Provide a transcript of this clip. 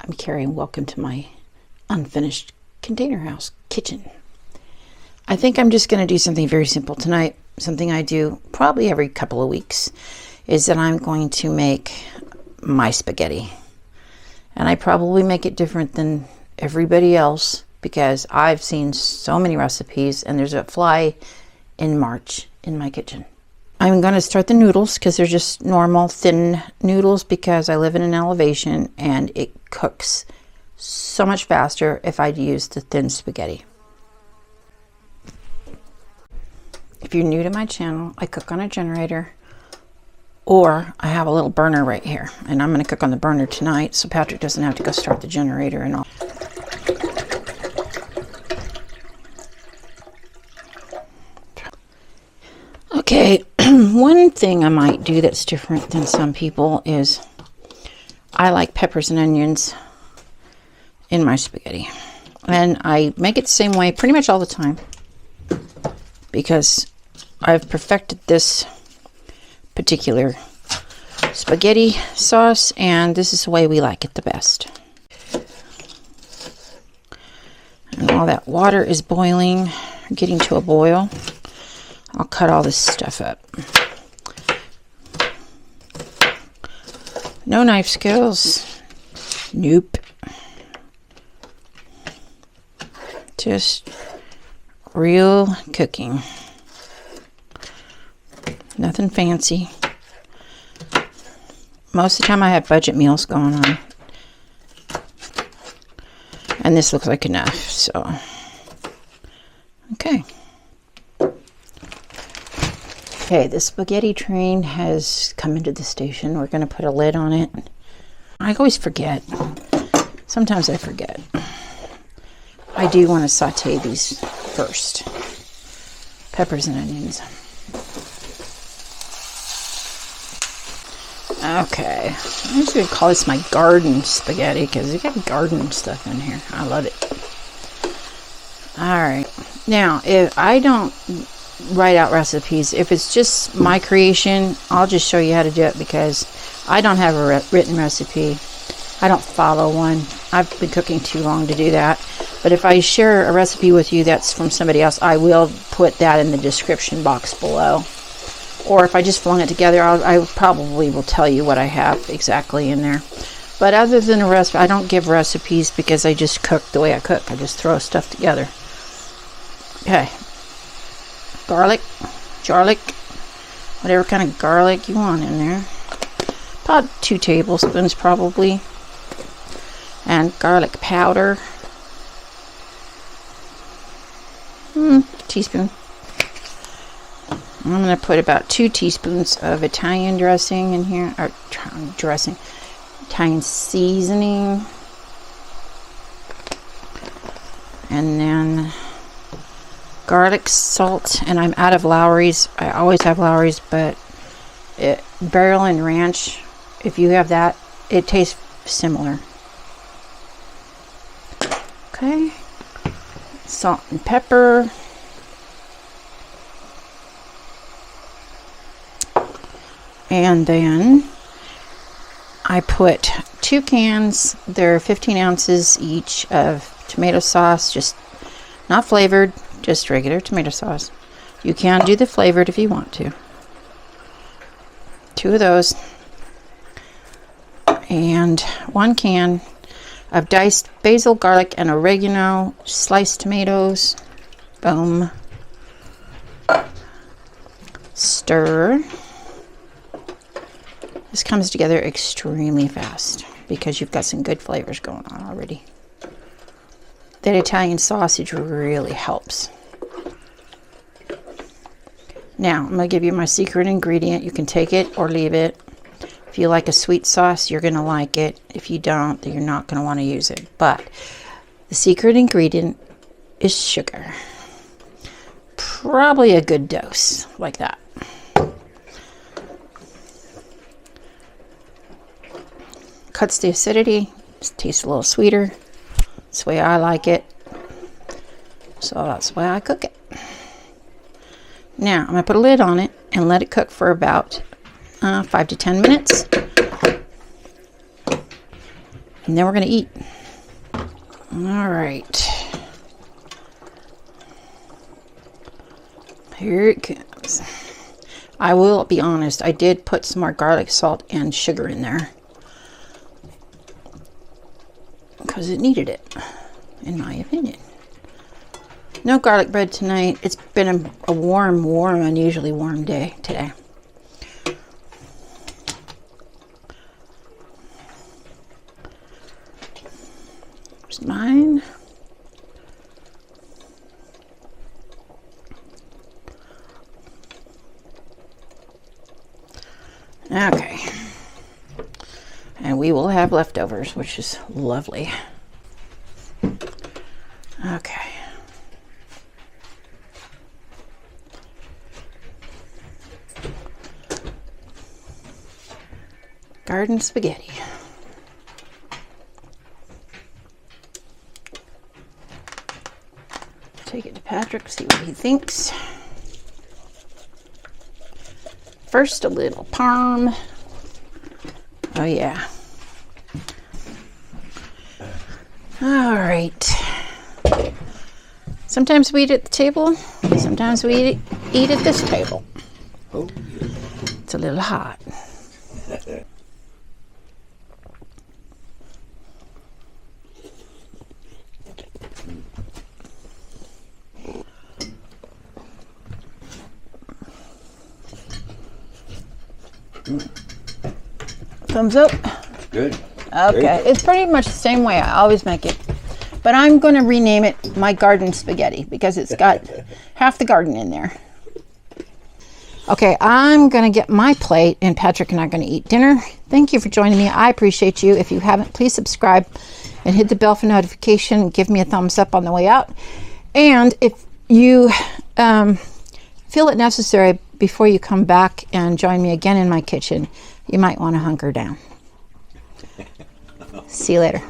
I'm Carrie and welcome to my unfinished container house kitchen. I think I'm just going to do something very simple tonight. Something I do probably every couple of weeks is that I'm going to make my spaghetti. And I probably make it different than everybody else because I've seen so many recipes and there's a fly in March in my kitchen. I'm going to start the noodles because they're just normal thin noodles because I live in an elevation and it cooks so much faster if I use the thin spaghetti. If you're new to my channel, I cook on a generator or I have a little burner right here and I'm going to cook on the burner tonight so Patrick doesn't have to go start the generator and all. Okay, one thing I might do that's different than some people is I like peppers and onions in my spaghetti. And I make it the same way pretty much all the time because I've perfected this particular spaghetti sauce and this is the way we like it the best. And while that water is boiling, getting to a boil, I'll cut all this stuff up. No knife skills. Nope. Just real cooking. Nothing fancy. Most of the time I have budget meals going on. And this looks like enough, so. Okay. Okay, the spaghetti train has come into the station. We're going to put a lid on it. I always forget. Sometimes I forget. I do want to saute these first. Peppers and onions. Okay, I'm just going to call this my garden spaghetti because you got garden stuff in here. I love it. Alright, now if I don't write out recipes, if it's just my creation, I'll just show you how to do it because I don't have a written recipe. I don't follow one. I've been cooking too long to do that. But if I share a recipe with you that's from somebody else, I will put that in the description box below. Or if I just flung it together, I probably will tell you what I have exactly in there. But other than a recipe, I don't give recipes because I just cook the way I cook. I just throw stuff together. Okay. Garlic, whatever kind of garlic you want in there. About 2 tablespoons probably. And garlic powder. Teaspoon. I'm going to put about 2 teaspoons of Italian dressing in here. Or dressing. Italian seasoning. And then garlic salt, and I'm out of Lawry's. I always have Lawry's, but Barrel and Ranch, if you have that, it tastes similar. Okay, salt and pepper. And then I put 2 cans, they're 15 ounces each of tomato sauce, just not flavored. Just regular tomato sauce. You can do the flavored if you want to. 2 of those. And 1 can of diced basil, garlic, and oregano. Sliced tomatoes. Boom. Stir. This comes together extremely fast because you've got some good flavors going on already. That Italian sausage really helps. Now, I'm going to give you my secret ingredient. You can take it or leave it. If you like a sweet sauce, you're going to like it. If you don't, then you're not going to want to use it. But the secret ingredient is sugar. Probably a good dose, like that. Cuts the acidity. Just tastes a little sweeter. That's the way I like it. So that's the way I cook it. Now, I'm going to put a lid on it and let it cook for about 5 to 10 minutes. And then we're going to eat. All right. Here it comes. I will be honest, I did put some more garlic, salt, and sugar in there. Because it needed it, in my opinion. No garlic bread tonight. It's been a warm, unusually warm day today. There's mine. Okay. And we will have leftovers, which is lovely. Okay. Garden spaghetti. Take it to Patrick, see what he thinks. First, a little parm. Oh, yeah. All right. Sometimes we eat at the table. Sometimes we eat at this table. Oh, It's a little hot. Thumbs up. good. Okay, it's pretty much the same way I always make it. But I'm going to rename it my garden spaghetti because it's got half the garden in there. Okay, I'm going to get my plate and Patrick and I are going to eat dinner. Thank you for joining me. I appreciate you. If you haven't, please subscribe and hit the bell for notification and give me a thumbs up on the way out. And if you feel it necessary before you come back and join me again in my kitchen, you might want to hunker down. See you later.